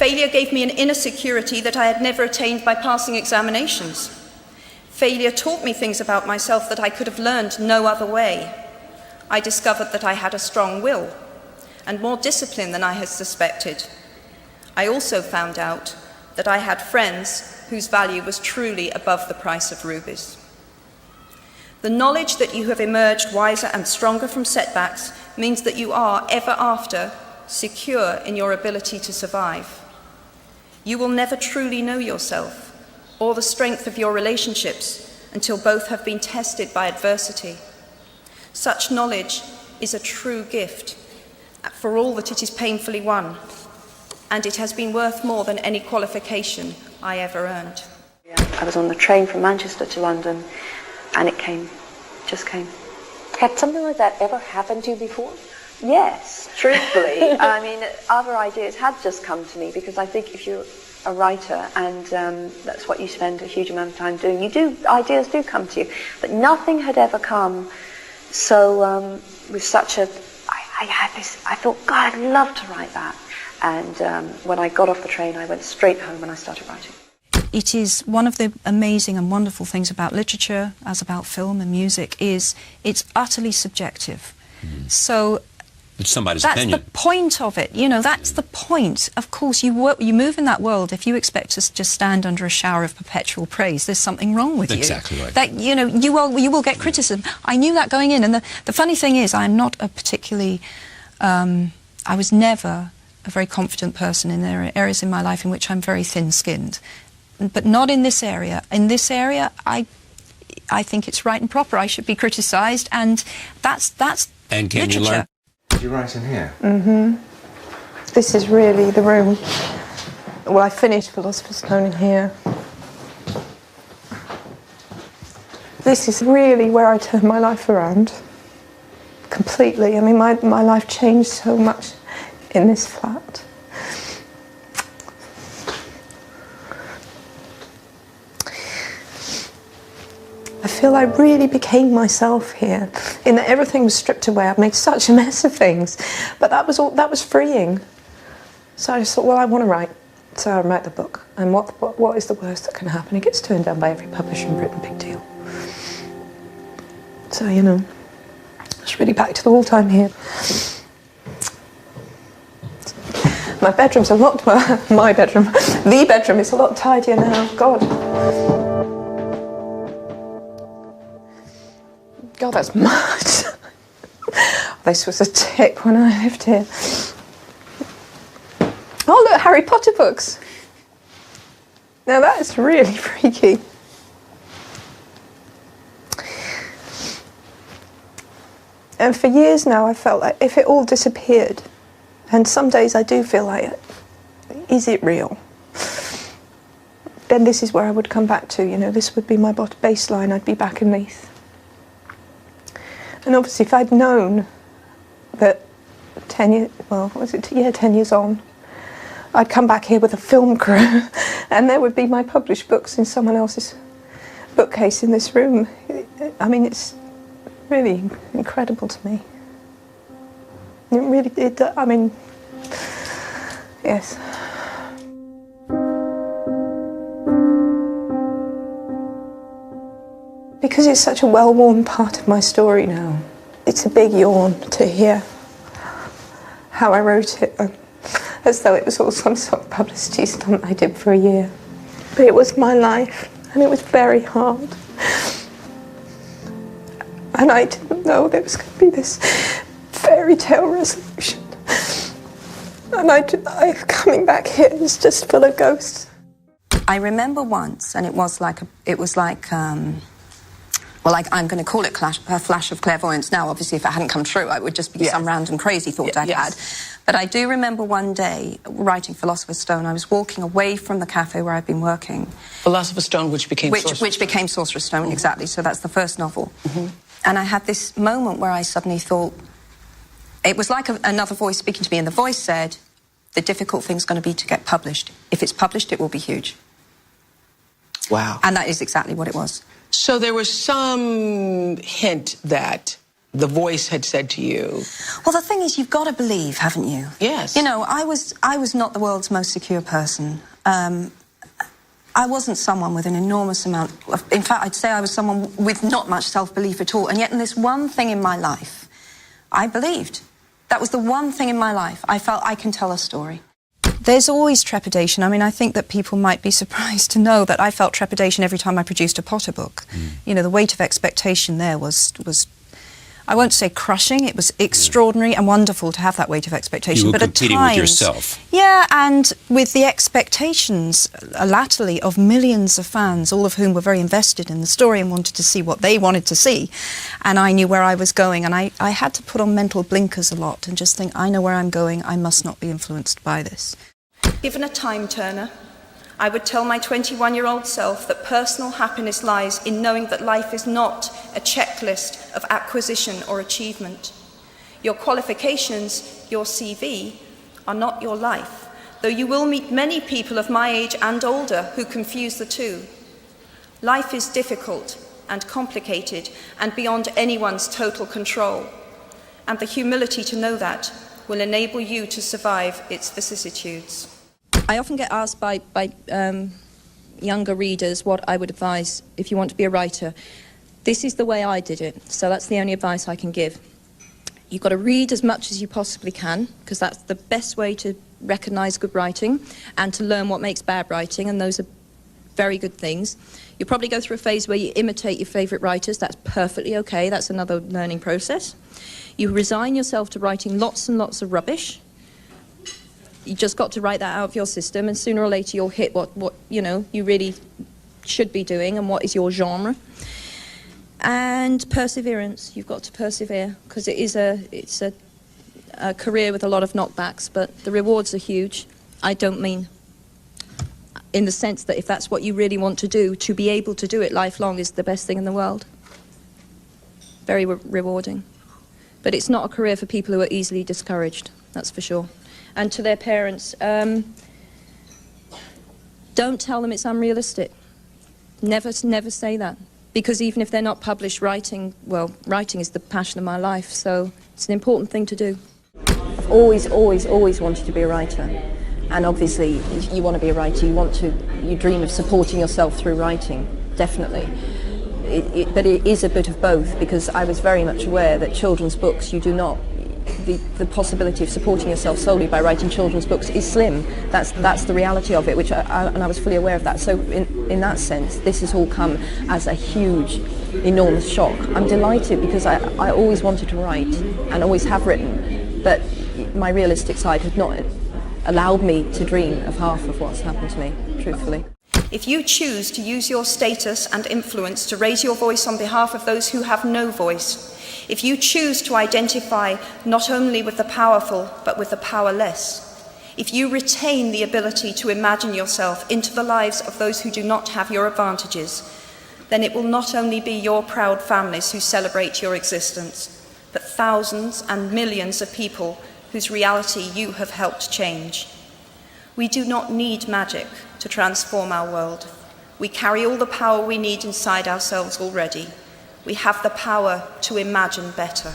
Failure gave me an inner security that I had never attained by passing examinations. Failure taught me things about myself that I could have learned no other way. I discovered that I had a strong will and more discipline than I had suspected. I also found out that I had friends whose value was truly above the price of rubies. The knowledge that you have emerged wiser and stronger from setbacks means that you are, ever after, secure in your ability to survive. You will never truly know yourself or the strength of your relationships until both have been tested by adversity. Such knowledge is a true gift, for all that it is painfully won, and it has been worth more than any qualification I ever earned. I was on the train from Manchester to London, and it came, just came. Had something like that ever happened to you before? Yes, truthfully. I mean, other ideas had just come to me, because I think if you're a writer, and that's what you spend a huge amount of time doing, ideas do come to you. But nothing had ever come so with such a, I had this, I thought, God, I'd love to write that. And when I got off the train, I went straight home and I started writing. It is one of the amazing and wonderful things about literature, as about film and music, is it's utterly subjective. So it's somebody's that's opinion. the point of it, you know, that's the point. Of course, you move in that world. If you expect to just stand under a shower of perpetual praise, there's something wrong with you. Exactly right. That, you know, you will get criticism. I knew that going in, and the funny thing is, I'm not a particularly, I was never a very confident person. In there are areas in my life in which I'm very thin-skinned, but not in this area. In this area, I think it's right and proper. I should be criticised, and that's and can literature. You learn? Did you write in here? Mm-hmm. This is really the room. Well, I finished Philosopher's Stone in here. This is really where I turned my life around. Completely. I mean, my life changed so much in this flat. I feel I really became myself here, in that everything was stripped away. I'd made such a mess of things, but that was freeing. So I just thought, well, I want to write. So I wrote the book, and what is the worst that can happen? It gets turned down by every publisher in Britain, big deal. So, you know, it's really back to the wall time here. My bedroom's a lot, my bedroom, the bedroom is a lot tidier now, God. God, that's much. This was a tip when I lived here. Oh, look, Harry Potter books. Now that's really freaky. And for years now, I felt like if it all disappeared, and some days I do feel like, is it real? Then this is where I would come back to, you know, this would be my baseline. I'd be back in Leith. And obviously, if I'd known that 10 years, well, what was it? Yeah, 10 years on, I'd come back here with a film crew, and there would be my published books in someone else's bookcase in this room. I mean, it's really incredible to me. It really, I mean, yes. Because it's such a well-worn part of my story now, it's a big yawn to hear how I wrote it, as though it was all some sort of publicity stunt I did for a year. But it was my life, and it was very hard. And I didn't know there was going to be this fairy tale resolution. And coming back here is just full of ghosts. I remember once, and it was like well, I'm going to call it a flash of clairvoyance now. Obviously, if it hadn't come true, it would just be some random crazy thought I'd had. But I do remember one day, writing Philosopher's Stone, I was walking away from the cafe where I'd been working. Philosopher's Stone, which became Sorcerer's Stone, exactly. So that's the first novel. And I had this moment where I suddenly thought, it was like another voice speaking to me, and the voice said, the difficult thing's going to be to get published. If it's published, it will be huge. Wow. And that is exactly what it was. So there was some hint that the voice had said to you? Well, the thing is, you've got to believe, haven't you? Yes. You know, I was not the world's most secure person. I wasn't someone with an enormous amount of... In fact, I'd say I was someone with not much self-belief at all. And yet in this one thing in my life, I believed. That was the one thing in my life. I felt I can tell a story. There's always trepidation. I mean, I think that people might be surprised to know that I felt trepidation every time I produced a Potter book. You know, the weight of expectation there was I won't say crushing, it was extraordinary and wonderful to have that weight of expectation. You were but competing at times, with yourself. Yeah, and with the expectations, latterly, of millions of fans, all of whom were very invested in the story and wanted to see what they wanted to see. And I knew where I was going, and I had to put on mental blinkers a lot and just think, I know where I'm going, I must not be influenced by this. Given a time turner, I would tell my 21-year-old self that personal happiness lies in knowing that life is not a checklist of acquisition or achievement. Your qualifications, your CV, are not your life, though you will meet many people of my age and older who confuse the two. Life is difficult and complicated and beyond anyone's total control, and the humility to know that will enable you to survive its vicissitudes. I often get asked by younger readers what I would advise if you want to be a writer. This is the way I did it, so that's the only advice I can give. You've got to read as much as you possibly can, because that's the best way to recognise good writing and to learn what makes bad writing, and those are very good things. You'll probably go through a phase where you imitate your favourite writers. That's perfectly okay. That's another learning process. You resign yourself to writing lots and lots of rubbish. You just got to write that out of your system, and sooner or later you'll hit what you know you really should be doing and what is your genre. And perseverance. You've got to persevere, because it's a career with a lot of knockbacks, but the rewards are huge. I don't mean in the sense that if that's what you really want to do, to be able to do it lifelong is the best thing in the world. Very rewarding. But it's not a career for people who are easily discouraged, that's for sure. And to their parents, don't tell them it's unrealistic. Never say that. Because even if they're not published writing, well, writing is the passion of my life, so it's an important thing to do. I've always wanted to be a writer. And obviously, you want to be a writer, you dream of supporting yourself through writing, definitely. But it is a bit of both, because I was very much aware that children's books, you do not... The possibility of supporting yourself solely by writing children's books is slim. That's the reality of it, and I was fully aware of that. So in that sense, this has all come as a huge, enormous shock. I'm delighted, because I always wanted to write and always have written, but my realistic side had not allowed me to dream of half of what's happened to me, truthfully. If you choose to use your status and influence to raise your voice on behalf of those who have no voice, if you choose to identify not only with the powerful but with the powerless, if you retain the ability to imagine yourself into the lives of those who do not have your advantages, then it will not only be your proud families who celebrate your existence, but thousands and millions of people whose reality you have helped change. We do not need magic to transform our world. We carry all the power we need inside ourselves already. We have the power to imagine better.